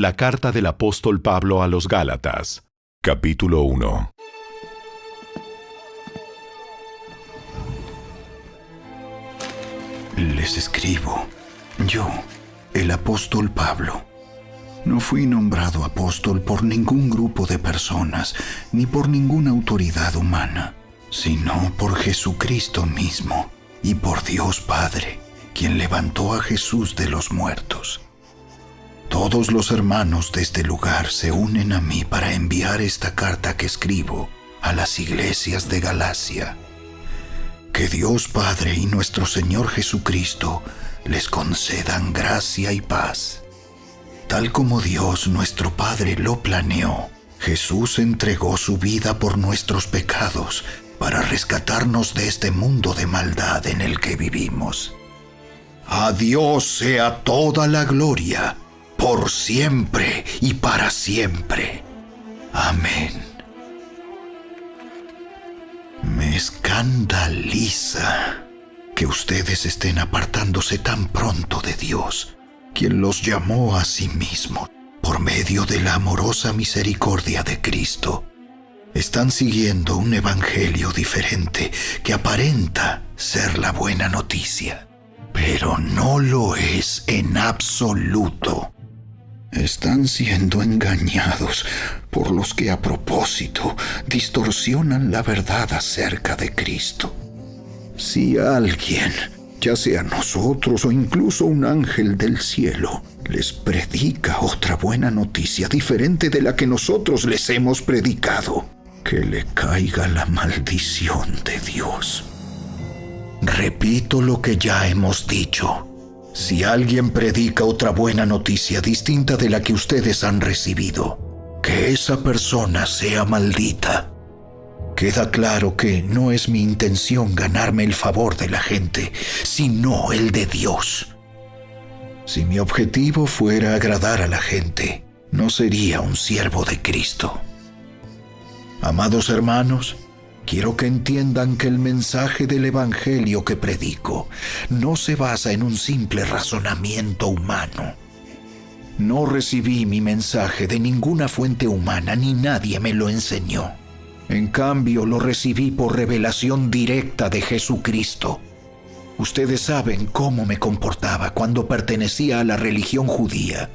La carta del apóstol Pablo a los Gálatas, capítulo 1. Les escribo, yo, el apóstol Pablo. No fui nombrado apóstol por ningún grupo de personas, ni por ninguna autoridad humana, sino por Jesucristo mismo y por Dios Padre, quien levantó a Jesús de los muertos. Todos los hermanos de este lugar se unen a mí para enviar esta carta que escribo a las iglesias de Galacia. Que Dios Padre y nuestro Señor Jesucristo les concedan gracia y paz. Tal como Dios nuestro Padre lo planeó, Jesús entregó su vida por nuestros pecados para rescatarnos de este mundo de maldad en el que vivimos. A Dios sea toda la gloria, por siempre y para siempre. Amén. Me escandaliza que ustedes estén apartándose tan pronto de Dios, quien los llamó a sí mismo por medio de la amorosa misericordia de Cristo. Están siguiendo un evangelio diferente que aparenta ser la buena noticia, pero no lo es en absoluto. Están siendo engañados por los que a propósito distorsionan la verdad acerca de Cristo. Si alguien, ya sea nosotros o incluso un ángel del cielo, les predica otra buena noticia diferente de la que nosotros les hemos predicado, que le caiga la maldición de Dios. Repito lo que ya hemos dicho. Si alguien predica otra buena noticia distinta de la que ustedes han recibido, que esa persona sea maldita. Queda claro que no es mi intención ganarme el favor de la gente, sino el de Dios. Si mi objetivo fuera agradar a la gente, no sería un siervo de Cristo. Amados hermanos, quiero que entiendan que el mensaje del evangelio que predico no se basa en un simple razonamiento humano. No recibí mi mensaje de ninguna fuente humana ni nadie me lo enseñó. En cambio, lo recibí por revelación directa de Jesucristo. Ustedes saben cómo me comportaba cuando pertenecía a la religión judía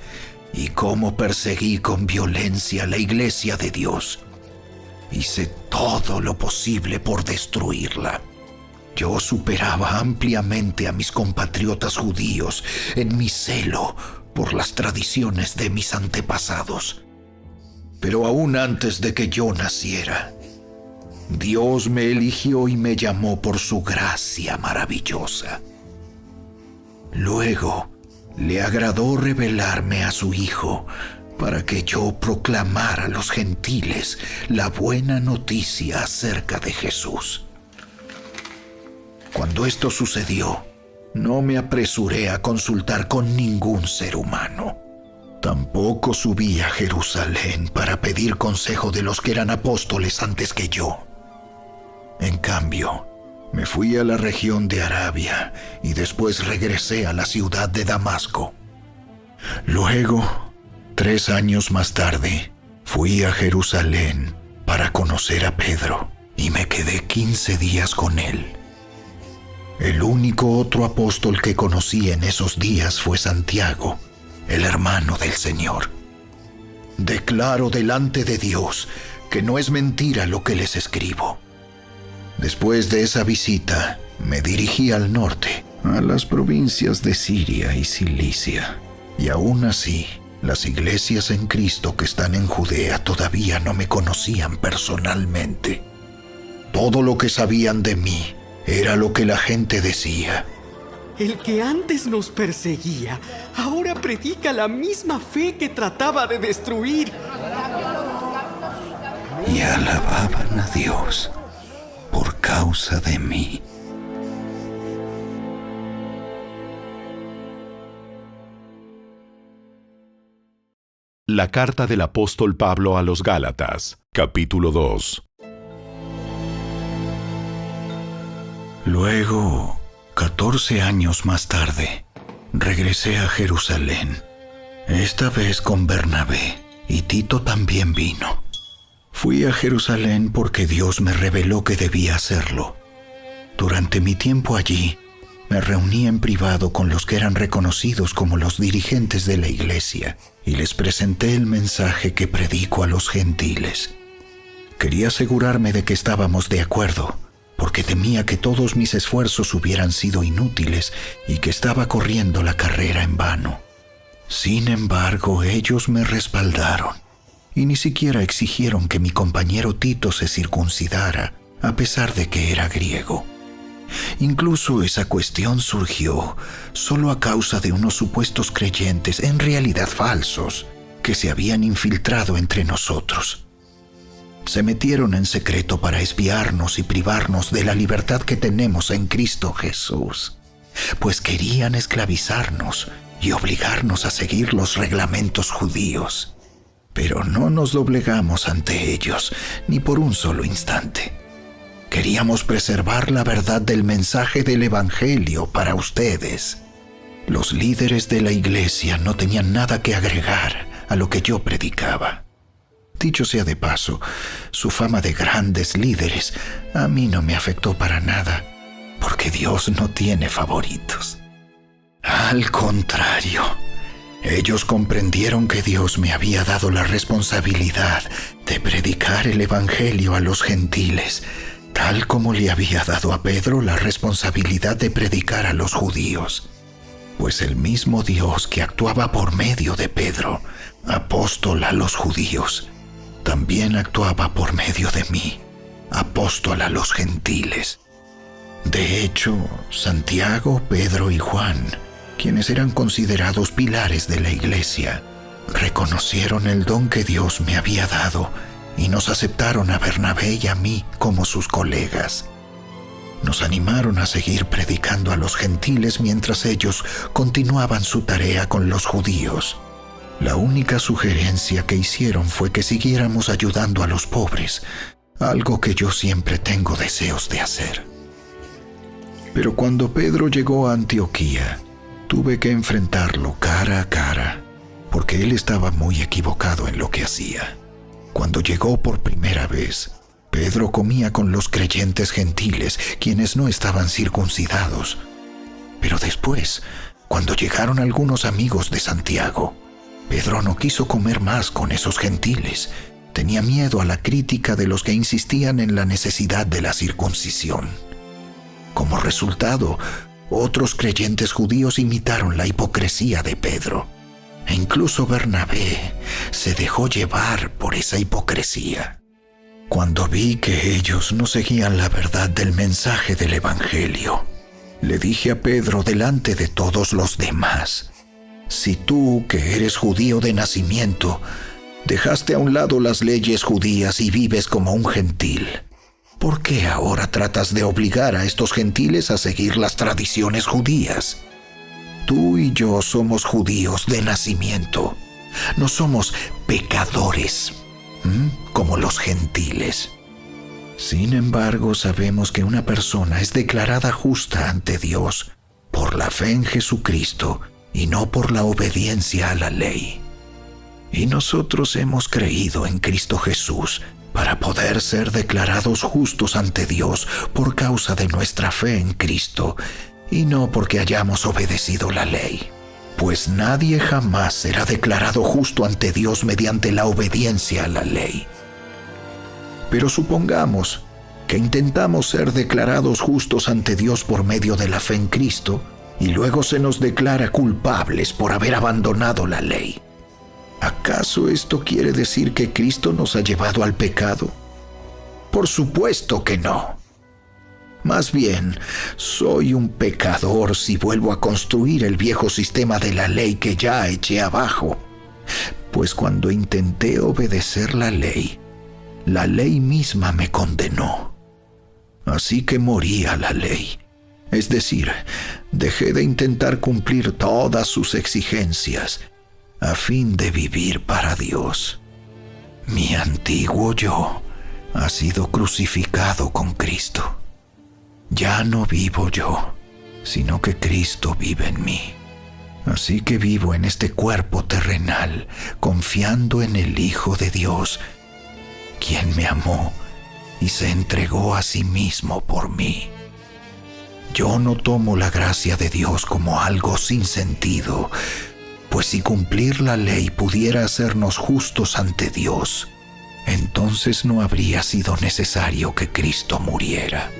y cómo perseguí con violencia la iglesia de Dios. Hice todo lo posible por destruirla. Yo superaba ampliamente a mis compatriotas judíos en mi celo por las tradiciones de mis antepasados. Pero aún antes de que yo naciera, Dios me eligió y me llamó por su gracia maravillosa. Luego, le agradó revelarme a su Hijo para que yo proclamara a los gentiles la buena noticia acerca de Jesús. Cuando esto sucedió, no me apresuré a consultar con ningún ser humano. Tampoco subí a Jerusalén para pedir consejo de los que eran apóstoles antes que yo. En cambio, me fui a la región de Arabia y después regresé a la ciudad de Damasco. Luego, 3 años más tarde, fui a Jerusalén para conocer a Pedro y me quedé 15 días con él. El único otro apóstol que conocí en esos días fue Santiago, el hermano del Señor. Declaro delante de Dios que no es mentira lo que les escribo. Después de esa visita, me dirigí al norte, a las provincias de Siria y Cilicia, y aún así, las iglesias en Cristo que están en Judea todavía no me conocían personalmente. Todo lo que sabían de mí era lo que la gente decía. El que antes nos perseguía, ahora predica la misma fe que trataba de destruir. Y alababan a Dios por causa de mí. La carta del apóstol Pablo a los Gálatas, capítulo 2. Luego, 14 años más tarde, regresé a Jerusalén esta vez con Bernabé, y Tito también vino. Fui a Jerusalén porque Dios me reveló que debía hacerlo. Durante mi tiempo allí, me reuní en privado con los que eran reconocidos como los dirigentes de la iglesia y les presenté el mensaje que predico a los gentiles. Quería asegurarme de que estábamos de acuerdo, porque temía que todos mis esfuerzos hubieran sido inútiles y que estaba corriendo la carrera en vano. Sin embargo, ellos me respaldaron y ni siquiera exigieron que mi compañero Tito se circuncidara, a pesar de que era griego. Incluso esa cuestión surgió solo a causa de unos supuestos creyentes, en realidad falsos, que se habían infiltrado entre nosotros. Se metieron en secreto para espiarnos y privarnos de la libertad que tenemos en Cristo Jesús, pues querían esclavizarnos y obligarnos a seguir los reglamentos judíos. Pero no nos doblegamos ante ellos, ni por un solo instante. Queríamos preservar la verdad del mensaje del Evangelio para ustedes. Los líderes de la iglesia no tenían nada que agregar a lo que yo predicaba. Dicho sea de paso, su fama de grandes líderes a mí no me afectó para nada, porque Dios no tiene favoritos. Al contrario, ellos comprendieron que Dios me había dado la responsabilidad de predicar el Evangelio a los gentiles, tal como le había dado a Pedro la responsabilidad de predicar a los judíos. Pues el mismo Dios que actuaba por medio de Pedro, apóstol a los judíos, también actuaba por medio de mí, apóstol a los gentiles. De hecho, Santiago, Pedro y Juan, quienes eran considerados pilares de la iglesia, reconocieron el don que Dios me había dado y nos aceptaron a Bernabé y a mí como sus colegas. Nos animaron a seguir predicando a los gentiles mientras ellos continuaban su tarea con los judíos. La única sugerencia que hicieron fue que siguiéramos ayudando a los pobres, algo que yo siempre tengo deseos de hacer. Pero cuando Pedro llegó a Antioquía, tuve que enfrentarlo cara a cara, porque él estaba muy equivocado en lo que hacía. Cuando llegó por primera vez, Pedro comía con los creyentes gentiles, quienes no estaban circuncidados. Pero después, cuando llegaron algunos amigos de Santiago, Pedro no quiso comer más con esos gentiles. Tenía miedo a la crítica de los que insistían en la necesidad de la circuncisión. Como resultado, otros creyentes judíos imitaron la hipocresía de Pedro. E incluso Bernabé se dejó llevar por esa hipocresía. Cuando vi que ellos no seguían la verdad del mensaje del Evangelio, le dije a Pedro delante de todos los demás: si tú, que eres judío de nacimiento, dejaste a un lado las leyes judías y vives como un gentil, ¿por qué ahora tratas de obligar a estos gentiles a seguir las tradiciones judías? Tú y yo somos judíos de nacimiento. No somos pecadores, como los gentiles. Sin embargo, sabemos que una persona es declarada justa ante Dios por la fe en Jesucristo y no por la obediencia a la ley. Y nosotros hemos creído en Cristo Jesús para poder ser declarados justos ante Dios por causa de nuestra fe en Cristo, y no porque hayamos obedecido la ley. Pues nadie jamás será declarado justo ante Dios mediante la obediencia a la ley. Pero supongamos que intentamos ser declarados justos ante Dios por medio de la fe en Cristo, y luego se nos declara culpables por haber abandonado la ley. ¿Acaso esto quiere decir que Cristo nos ha llevado al pecado? Por supuesto que no. Más bien, soy un pecador si vuelvo a construir el viejo sistema de la ley que ya eché abajo. Pues cuando intenté obedecer la ley misma me condenó. Así que morí a la ley. Es decir, dejé de intentar cumplir todas sus exigencias a fin de vivir para Dios. Mi antiguo yo ha sido crucificado con Cristo. Ya no vivo yo, sino que Cristo vive en mí. Así que vivo en este cuerpo terrenal, confiando en el Hijo de Dios, quien me amó y se entregó a sí mismo por mí. Yo no tomo la gracia de Dios como algo sin sentido, pues si cumplir la ley pudiera hacernos justos ante Dios, entonces no habría sido necesario que Cristo muriera.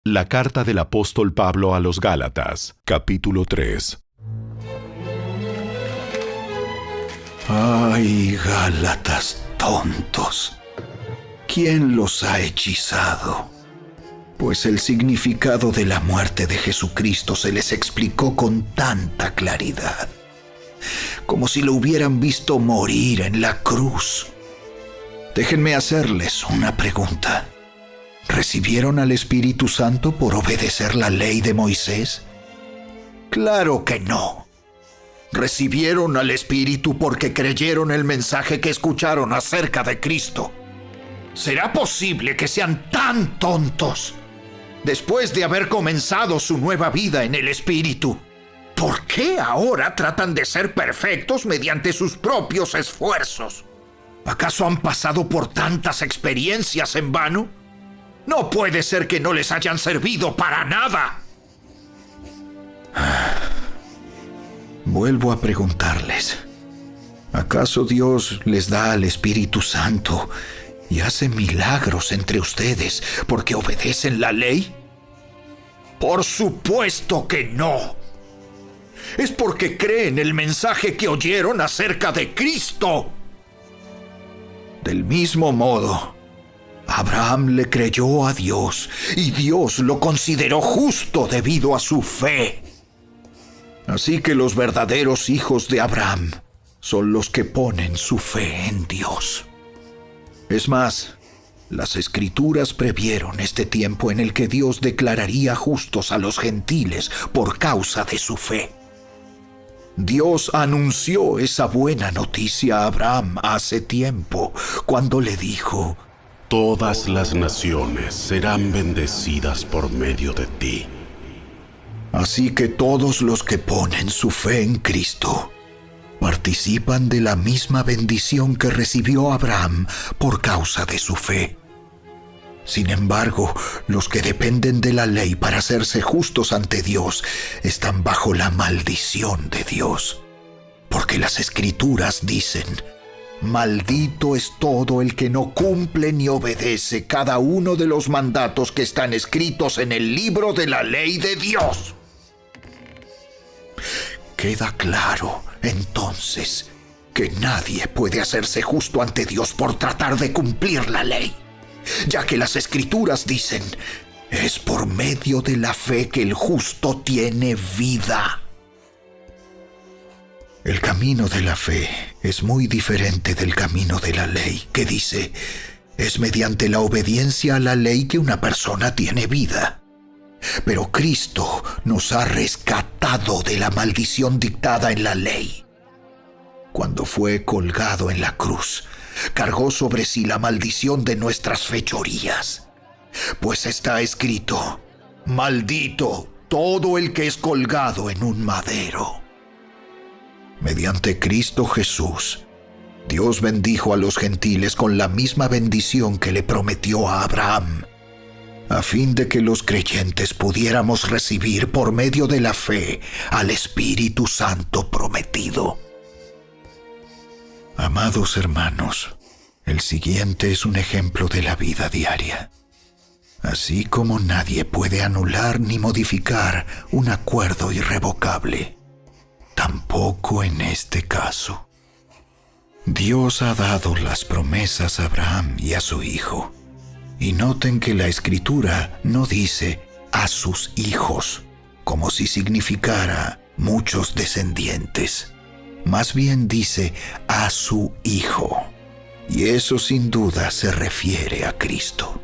La carta del apóstol Pablo a los Gálatas, capítulo 3. ¡Ay, Gálatas tontos! ¿Quién los ha hechizado? Pues el significado de la muerte de Jesucristo se les explicó con tanta claridad, como si lo hubieran visto morir en la cruz. Déjenme hacerles una pregunta. ¿Recibieron al Espíritu Santo por obedecer la ley de Moisés? ¡Claro que no! Recibieron al Espíritu porque creyeron el mensaje que escucharon acerca de Cristo. ¿Será posible que sean tan tontos después de haber comenzado su nueva vida en el Espíritu? ¿Por qué ahora tratan de ser perfectos mediante sus propios esfuerzos? ¿Acaso han pasado por tantas experiencias en vano? No puede ser que no les hayan servido para nada. Vuelvo a preguntarles, ¿acaso Dios les da al Espíritu Santo y hace milagros entre ustedes porque obedecen la ley? Por supuesto que no. Es porque creen el mensaje que oyeron acerca de Cristo. Del mismo modo, Abraham le creyó a Dios y Dios lo consideró justo debido a su fe. Así que los verdaderos hijos de Abraham son los que ponen su fe en Dios. Es más, las Escrituras previeron este tiempo en el que Dios declararía justos a los gentiles por causa de su fe. Dios anunció esa buena noticia a Abraham hace tiempo, cuando le dijo: Todas las naciones serán bendecidas por medio de ti. Así que todos los que ponen su fe en Cristo participan de la misma bendición que recibió Abraham por causa de su fe. Sin embargo, los que dependen de la ley para hacerse justos ante Dios están bajo la maldición de Dios. Porque las Escrituras dicen: maldito es todo el que no cumple ni obedece cada uno de los mandatos que están escritos en el libro de la ley de Dios. Queda claro, entonces, que nadie puede hacerse justo ante Dios por tratar de cumplir la ley, ya que las Escrituras dicen: es por medio de la fe que el justo tiene vida. El camino de la fe es muy diferente del camino de la ley, que dice: es mediante la obediencia a la ley que una persona tiene vida. Pero Cristo nos ha rescatado de la maldición dictada en la ley. Cuando fue colgado en la cruz, cargó sobre sí la maldición de nuestras fechorías. Pues está escrito: maldito todo el que es colgado en un madero. Mediante Cristo Jesús, Dios bendijo a los gentiles con la misma bendición que le prometió a Abraham, a fin de que los creyentes pudiéramos recibir por medio de la fe al Espíritu Santo prometido. Amados hermanos, el siguiente es un ejemplo de la vida diaria. Así como nadie puede anular ni modificar un acuerdo irrevocable, tampoco en este caso. Dios ha dado las promesas a Abraham y a su hijo. Y noten que la Escritura no dice a sus hijos, como si significara muchos descendientes. Más bien dice a su Hijo. Y eso sin duda se refiere a Cristo.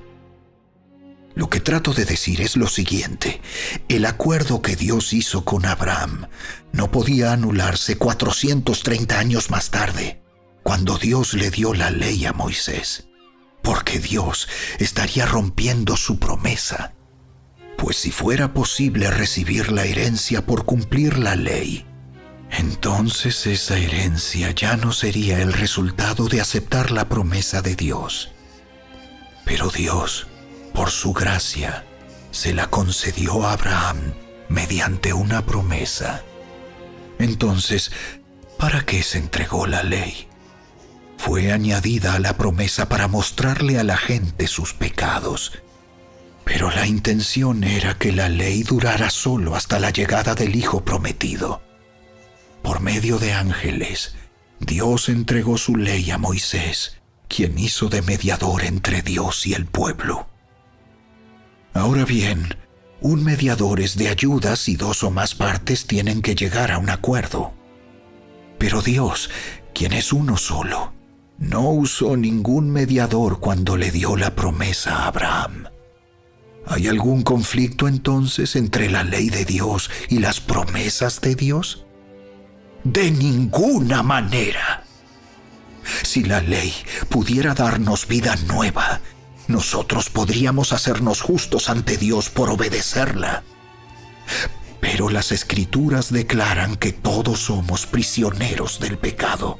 Lo que trato de decir es lo siguiente: el acuerdo que Dios hizo con Abraham no podía anularse 430 años más tarde, cuando Dios le dio la ley a Moisés, porque Dios estaría rompiendo su promesa Pues si fuera posible recibir la herencia por cumplir la ley, entonces esa herencia ya no sería el resultado de aceptar la promesa de Dios. Pero Dios, por su gracia, se la concedió a Abraham mediante una promesa. Entonces, ¿para qué se entregó la ley? Fue añadida a la promesa para mostrarle a la gente sus pecados. Pero la intención era que la ley durara solo hasta la llegada del Hijo prometido. Por medio de ángeles, Dios entregó su ley a Moisés, quien hizo de mediador entre Dios y el pueblo. Ahora bien, un mediador es de ayuda si dos o más partes tienen que llegar a un acuerdo. Pero Dios, quien es uno solo, no usó ningún mediador cuando le dio la promesa a Abraham. ¿Hay algún conflicto entonces entre la ley de Dios y las promesas de Dios? De ninguna manera. Si la ley pudiera darnos vida nueva, nosotros podríamos hacernos justos ante Dios por obedecerla. Pero las Escrituras declaran que todos somos prisioneros del pecado.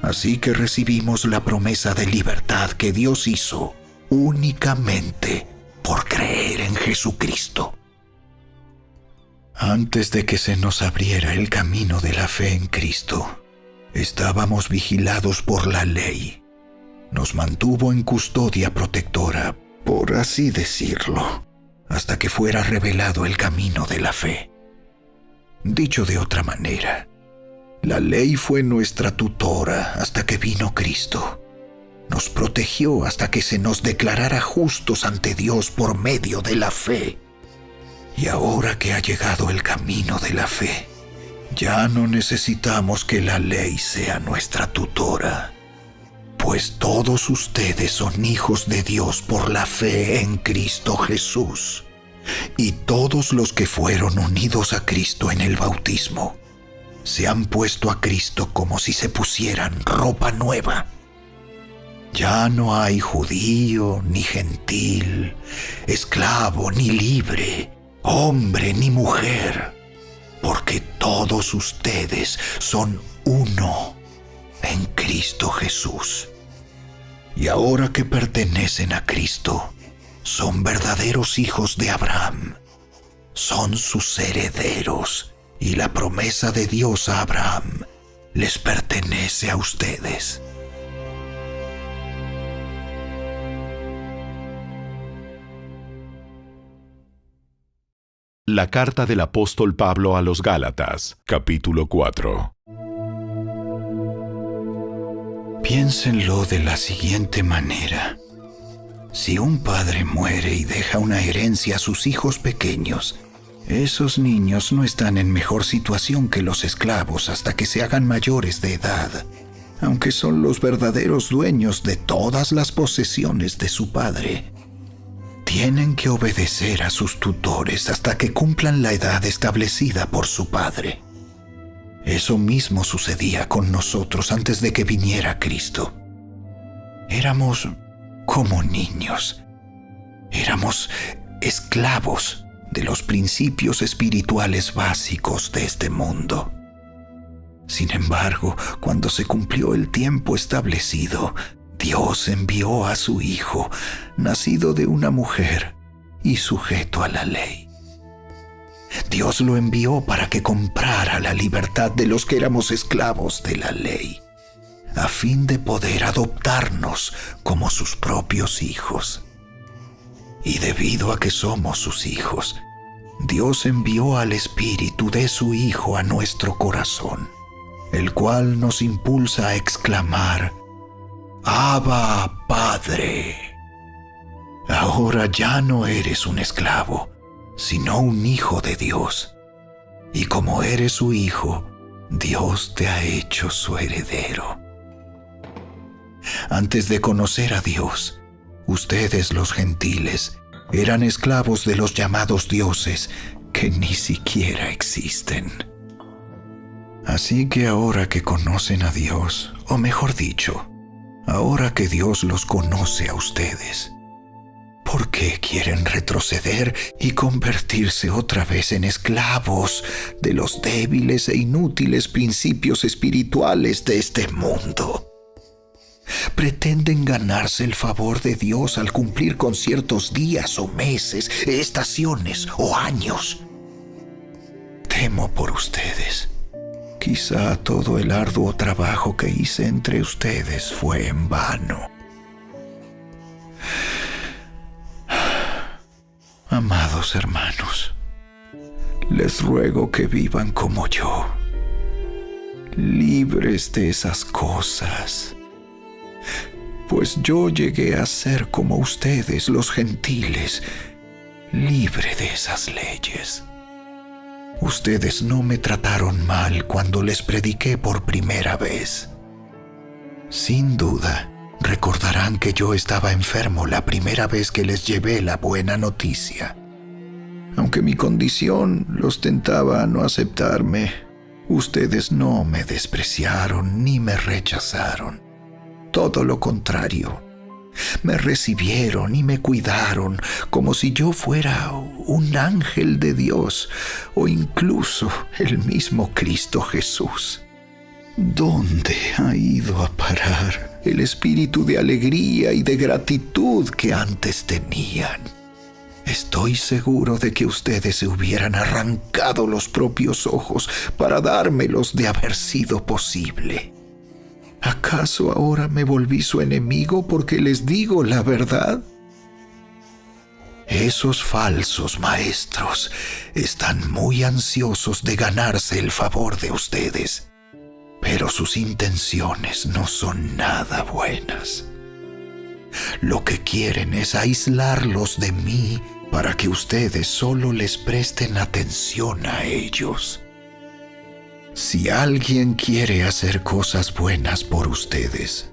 Así que recibimos la promesa de libertad que Dios hizo únicamente por creer en Jesucristo. Antes de que se nos abriera el camino de la fe en Cristo, estábamos vigilados por la ley. Nos mantuvo en custodia protectora, por así decirlo, hasta que fuera revelado el camino de la fe. Dicho de otra manera, la ley fue nuestra tutora hasta que vino Cristo. Nos protegió hasta que se nos declarara justos ante Dios por medio de la fe. Y ahora que ha llegado el camino de la fe, ya no necesitamos que la ley sea nuestra tutora, pues todos ustedes son hijos de Dios por la fe en Cristo Jesús, y todos los que fueron unidos a Cristo en el bautismo se han puesto a Cristo como si se pusieran ropa nueva. Ya no hay judío ni gentil, esclavo ni libre, hombre ni mujer, porque todos ustedes son uno en Cristo Jesús. Y ahora que pertenecen a Cristo, son verdaderos hijos de Abraham, son sus herederos, y la promesa de Dios a Abraham les pertenece a ustedes. La carta del apóstol Pablo a los Gálatas, capítulo 4. Piénsenlo de la siguiente manera. Si un padre muere y deja una herencia a sus hijos pequeños, esos niños no están en mejor situación que los esclavos hasta que se hagan mayores de edad, aunque son los verdaderos dueños de todas las posesiones de su padre. Tienen que obedecer a sus tutores hasta que cumplan la edad establecida por su padre. Eso mismo sucedía con nosotros antes de que viniera Cristo. Éramos como niños. Éramos esclavos de los principios espirituales básicos de este mundo. Sin embargo, cuando se cumplió el tiempo establecido, Dios envió a su Hijo, nacido de una mujer y sujeto a la ley. Dios lo envió para que comprara la libertad de los que éramos esclavos de la ley, a fin de poder adoptarnos como sus propios hijos. Y debido a que somos sus hijos, Dios envió al Espíritu de su Hijo a nuestro corazón, el cual nos impulsa a exclamar: ¡Abba, Padre! Ahora ya no eres un esclavo, sino un hijo de Dios. Y como eres su hijo, Dios te ha hecho su heredero. Antes de conocer a Dios, ustedes los gentiles eran esclavos de los llamados dioses que ni siquiera existen. Así que ahora que conocen a Dios, o mejor dicho, ahora que Dios los conoce a ustedes, ¿Por qué quieren retroceder y convertirse otra vez en esclavos de los débiles e inútiles principios espirituales de este mundo? Pretenden ganarse el favor de Dios al cumplir con ciertos días o meses, estaciones o años. Temo por ustedes. Quizá todo el arduo trabajo que hice entre ustedes fue en vano. Amados hermanos, les ruego que vivan como yo, libres de esas cosas, pues yo llegué a ser como ustedes, los gentiles, libre de esas leyes. Ustedes no me trataron mal cuando les prediqué por primera vez. Sin duda, recordarán que yo estaba enfermo la primera vez que les llevé la buena noticia. Aunque mi condición los tentaba a no aceptarme, ustedes no me despreciaron ni me rechazaron. Todo lo contrario, me recibieron y me cuidaron como si yo fuera un ángel de Dios o incluso el mismo Cristo Jesús. ¿Dónde ha ido a parar el espíritu de alegría y de gratitud que antes tenían? Estoy seguro de que ustedes se hubieran arrancado los propios ojos para dármelos de haber sido posible. ¿Acaso ahora me volví su enemigo porque les digo la verdad? Esos falsos maestros están muy ansiosos de ganarse el favor de ustedes, pero sus intenciones no son nada buenas. Lo que quieren es aislarlos de mí para que ustedes solo les presten atención a ellos. Si alguien quiere hacer cosas buenas por ustedes,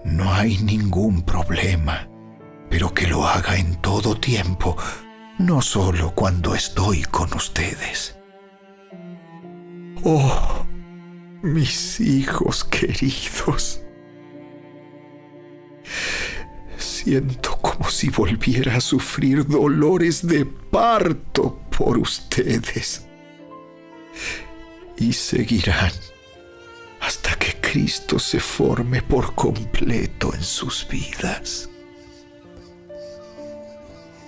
no hay ningún problema, pero que lo haga en todo tiempo, no solo cuando estoy con ustedes. Oh, mis hijos queridos, siento como si volviera a sufrir dolores de parto por ustedes. Y seguirán hasta que Cristo se forme por completo en sus vidas.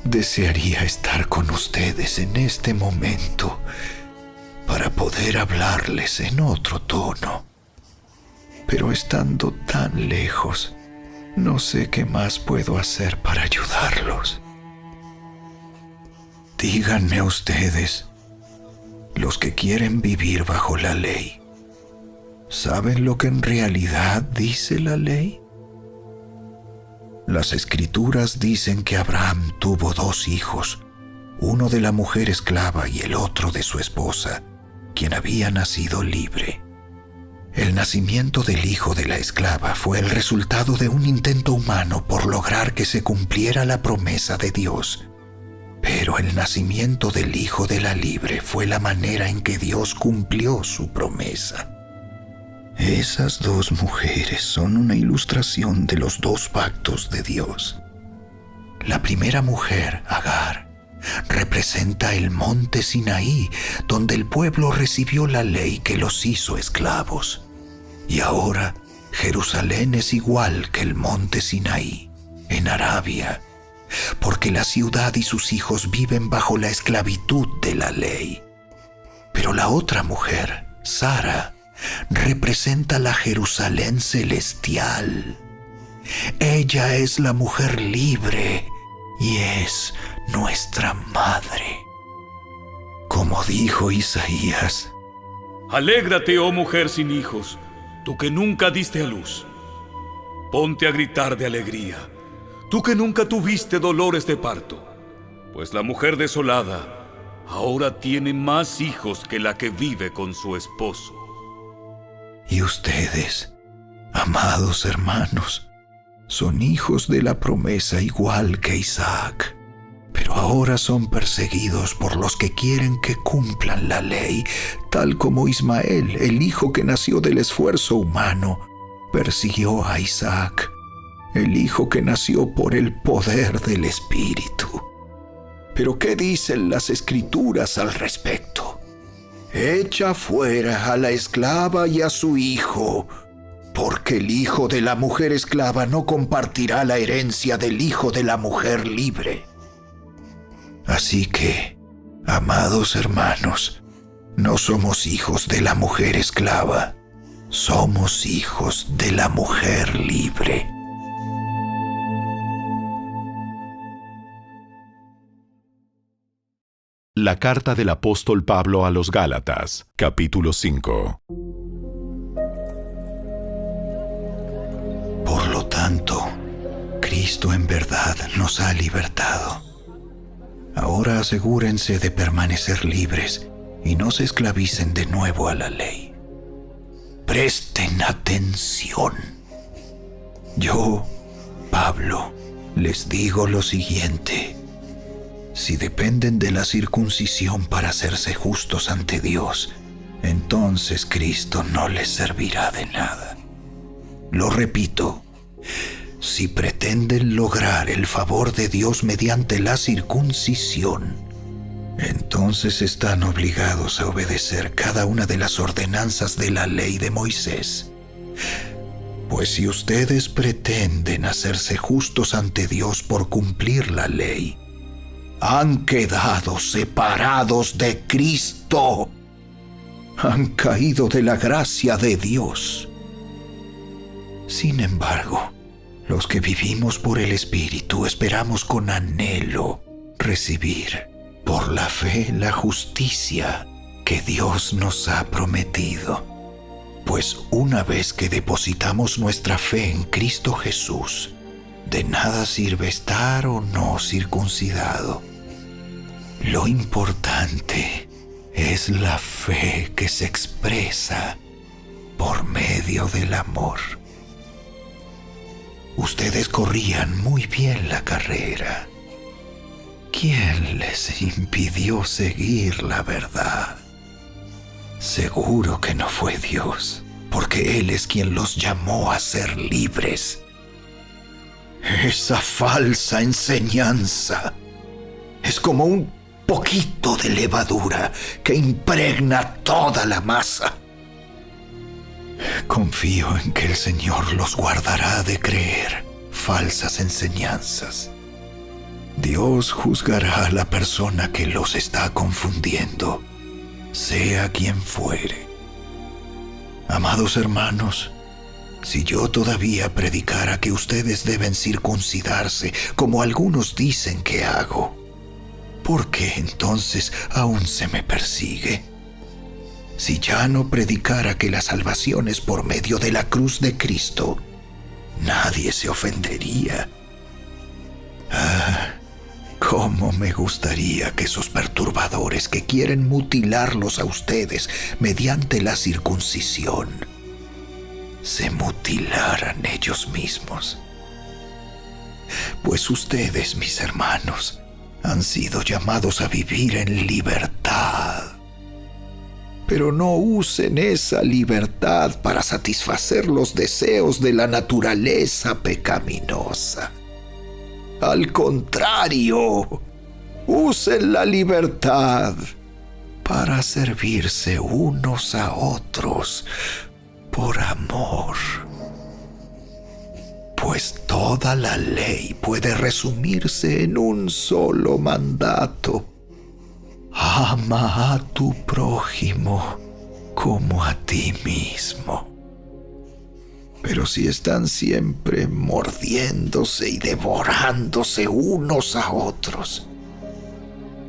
Desearía estar con ustedes en este momento para poder hablarles en otro tono, pero estando tan lejos, no sé qué más puedo hacer para ayudarlos. Díganme ustedes, los que quieren vivir bajo la ley, ¿saben lo que en realidad dice la ley? Las Escrituras dicen que Abraham tuvo 2 hijos, uno de la mujer esclava y el otro de su esposa, quien había nacido libre. El nacimiento del hijo de la esclava fue el resultado de un intento humano por lograr que se cumpliera la promesa de Dios. Pero el nacimiento del hijo de la libre fue la manera en que Dios cumplió su promesa. Esas 2 mujeres son una ilustración de los 2 pactos de Dios. La primera mujer, Agar, representa el monte Sinaí, donde el pueblo recibió la ley que los hizo esclavos. Y ahora Jerusalén es igual que el monte Sinaí, en Arabia, porque la ciudad y sus hijos viven bajo la esclavitud de la ley. Pero la otra mujer, Sara, representa la Jerusalén celestial. Ella es la mujer libre y es nuestra madre. Como dijo Isaías: Alégrate, oh mujer sin hijos, tú que nunca diste a luz. Ponte a gritar de alegría, tú que nunca tuviste dolores de parto, pues la mujer desolada ahora tiene más hijos que la que vive con su esposo. Y ustedes, amados hermanos, son hijos de la promesa igual que Isaac, pero ahora son perseguidos por los que quieren que cumplan la ley, tal como Ismael, el hijo que nació del esfuerzo humano, persiguió a Isaac el Hijo que nació por el poder del Espíritu. Pero ¿qué dicen las Escrituras al respecto? Echa fuera a la esclava y a su hijo, porque el hijo de la mujer esclava no compartirá la herencia del hijo de la mujer libre. Así que, amados hermanos, no somos hijos de la mujer esclava, somos hijos de la mujer libre. La carta del apóstol Pablo a los Gálatas, capítulo 5. Por lo tanto, Cristo en verdad nos ha libertado. Ahora asegúrense de permanecer libres y no se esclavicen de nuevo a la ley. Presten atención. Yo, Pablo, les digo lo siguiente. Si dependen de la circuncisión para hacerse justos ante Dios, entonces Cristo no les servirá de nada. Lo repito, si pretenden lograr el favor de Dios mediante la circuncisión, entonces están obligados a obedecer cada una de las ordenanzas de la ley de Moisés. Pues si ustedes pretenden hacerse justos ante Dios por cumplir la ley, han quedado separados de Cristo. Han caído de la gracia de Dios. Sin embargo, los que vivimos por el Espíritu esperamos con anhelo recibir por la fe la justicia que Dios nos ha prometido. Pues una vez que depositamos nuestra fe en Cristo Jesús, de nada sirve estar o no circuncidado. Lo importante es la fe que se expresa por medio del amor. Ustedes corrían muy bien la carrera. ¿Quién les impidió seguir la verdad? Seguro que no fue Dios, porque Él es quien los llamó a ser libres. Esa falsa enseñanza es como un poquito de levadura que impregna toda la masa. Confío en que el Señor los guardará de creer falsas enseñanzas. Dios juzgará a la persona que los está confundiendo, sea quien fuere. Amados hermanos, si yo todavía predicara que ustedes deben circuncidarse, como algunos dicen que hago, ¿por qué entonces aún se me persigue? Si ya no predicara que la salvación es por medio de la cruz de Cristo, nadie se ofendería. Cómo me gustaría que esos perturbadores que quieren mutilarlos a ustedes mediante la circuncisión se mutilaran ellos mismos. Pues ustedes, mis hermanos, han sido llamados a vivir en libertad. Pero no usen esa libertad para satisfacer los deseos de la naturaleza pecaminosa. Al contrario, usen la libertad para servirse unos a otros por amor. Pues toda la ley puede resumirse en un solo mandato. Ama a tu prójimo como a ti mismo. Pero si están siempre mordiéndose y devorándose unos a otros,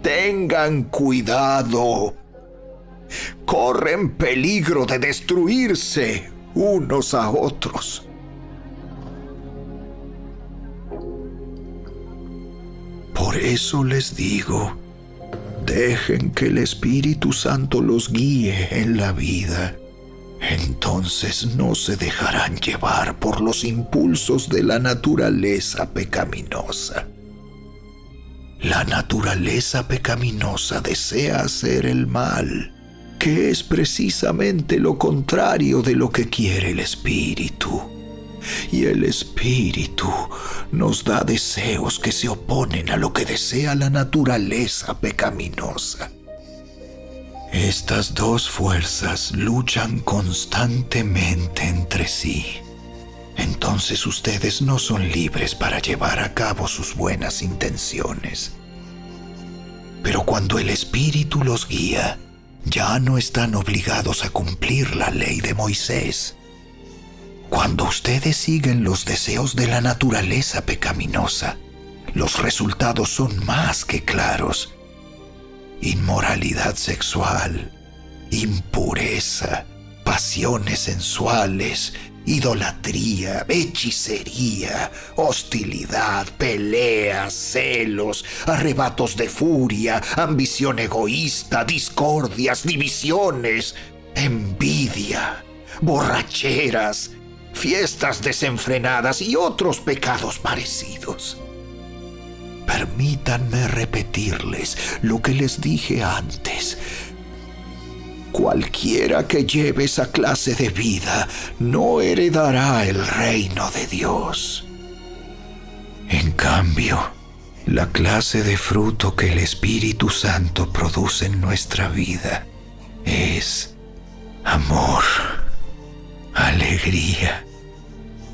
tengan cuidado. Corren peligro de destruirse unos a otros. Por eso les digo, dejen que el Espíritu Santo los guíe en la vida. Entonces no se dejarán llevar por los impulsos de la naturaleza pecaminosa. La naturaleza pecaminosa desea hacer el mal, que es precisamente lo contrario de lo que quiere el Espíritu. y el Espíritu nos da deseos que se oponen a lo que desea la naturaleza pecaminosa. Estas dos fuerzas luchan constantemente entre sí. Entonces ustedes no son libres para llevar a cabo sus buenas intenciones. Pero cuando el Espíritu los guía, ya no están obligados a cumplir la ley de Moisés. Cuando ustedes siguen los deseos de la naturaleza pecaminosa, los resultados son más que claros. Inmoralidad sexual, impureza, pasiones sensuales, idolatría, hechicería, hostilidad, peleas, celos, arrebatos de furia, ambición egoísta, discordias, divisiones, envidia, borracheras, fiestas desenfrenadas y otros pecados parecidos. Permítanme repetirles lo que les dije antes. Cualquiera que lleve esa clase de vida no heredará el reino de Dios. En cambio, la clase de fruto que el Espíritu Santo produce en nuestra vida es amor, alegría,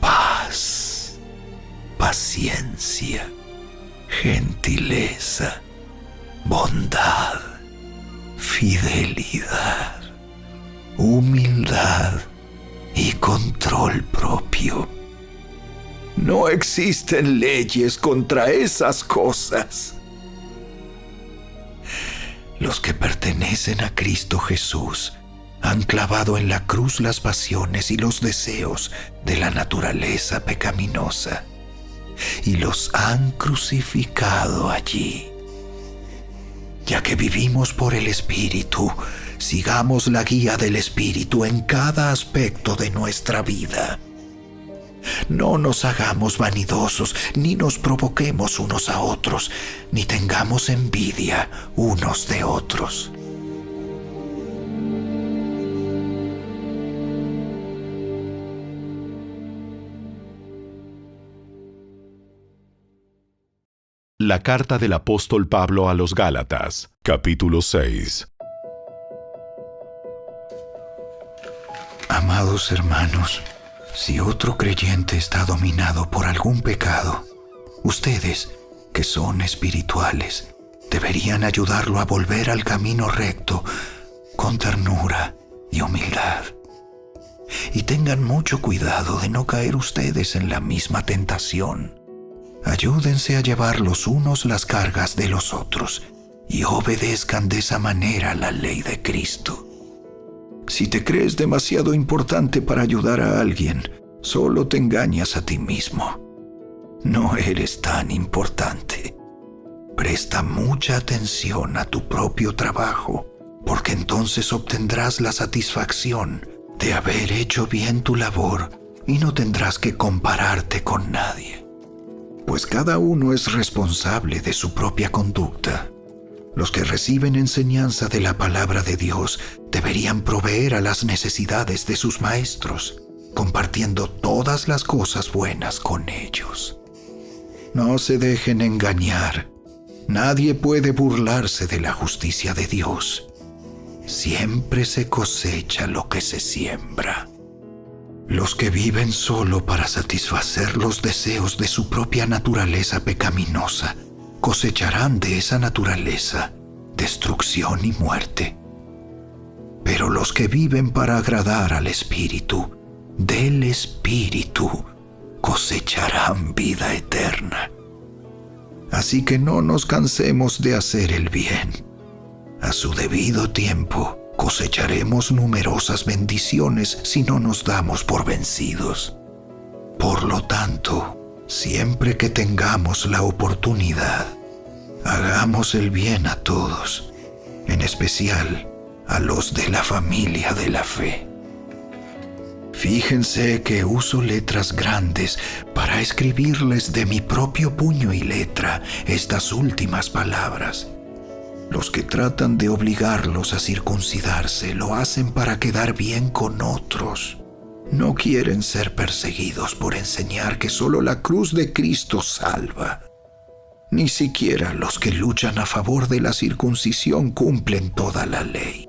paz, paciencia, gentileza, bondad, fidelidad, humildad y control propio. No existen leyes contra esas cosas. Los que pertenecen a Cristo Jesús han clavado en la cruz las pasiones y los deseos de la naturaleza pecaminosa y los han crucificado allí. Ya que vivimos por el Espíritu, sigamos la guía del Espíritu en cada aspecto de nuestra vida. No nos hagamos vanidosos, ni nos provoquemos unos a otros, ni tengamos envidia unos de otros. La carta del apóstol Pablo a los Gálatas, capítulo 6. Amados hermanos, si otro creyente está dominado por algún pecado, ustedes, que son espirituales, deberían ayudarlo a volver al camino recto con ternura y humildad. Y tengan mucho cuidado de no caer ustedes en la misma tentación. Ayúdense a llevar los unos las cargas de los otros y obedezcan de esa manera la ley de Cristo. Si te crees demasiado importante para ayudar a alguien, solo te engañas a ti mismo. No eres tan importante. Presta mucha atención a tu propio trabajo, porque entonces obtendrás la satisfacción de haber hecho bien tu labor y no tendrás que compararte con nadie. Pues cada uno es responsable de su propia conducta. Los que reciben enseñanza de la palabra de Dios deberían proveer a las necesidades de sus maestros, compartiendo todas las cosas buenas con ellos. No se dejen engañar. Nadie puede burlarse de la justicia de Dios. Siempre se cosecha lo que se siembra. Los que viven solo para satisfacer los deseos de su propia naturaleza pecaminosa cosecharán de esa naturaleza destrucción y muerte. Pero los que viven para agradar al Espíritu, del Espíritu, cosecharán vida eterna. Así que no nos cansemos de hacer el bien. A su debido tiempo, cosecharemos numerosas bendiciones si no nos damos por vencidos. Por lo tanto, siempre que tengamos la oportunidad, hagamos el bien a todos, en especial a los de la familia de la fe. Fíjense que uso letras grandes para escribirles de mi propio puño y letra estas últimas palabras. Los que tratan de obligarlos a circuncidarse lo hacen para quedar bien con otros. No quieren ser perseguidos por enseñar que solo la cruz de Cristo salva. Ni siquiera los que luchan a favor de la circuncisión cumplen toda la ley.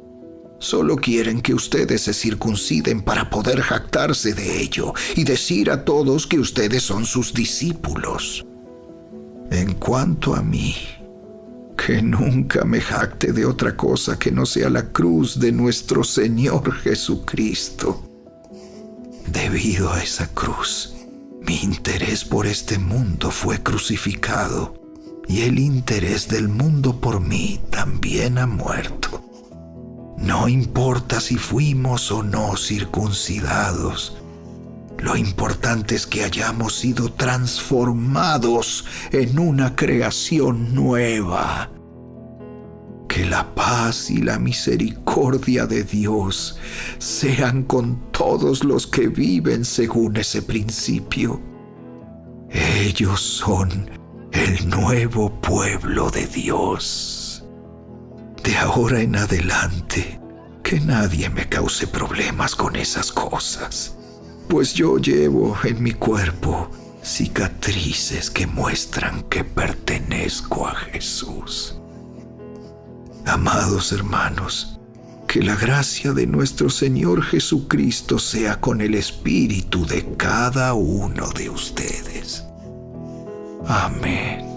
Solo quieren que ustedes se circunciden para poder jactarse de ello y decir a todos que ustedes son sus discípulos. En cuanto a mí, que nunca me jacte de otra cosa que no sea la cruz de nuestro Señor Jesucristo. Debido a esa cruz, mi interés por este mundo fue crucificado y el interés del mundo por mí también ha muerto. No importa si fuimos o no circuncidados. Lo importante es que hayamos sido transformados en una creación nueva. Que la paz y la misericordia de Dios sean con todos los que viven según ese principio. Ellos son el nuevo pueblo de Dios. De ahora en adelante, que nadie me cause problemas con esas cosas, pues yo llevo en mi cuerpo cicatrices que muestran que pertenezco a Jesús. Amados hermanos, que la gracia de nuestro Señor Jesucristo sea con el espíritu de cada uno de ustedes. Amén.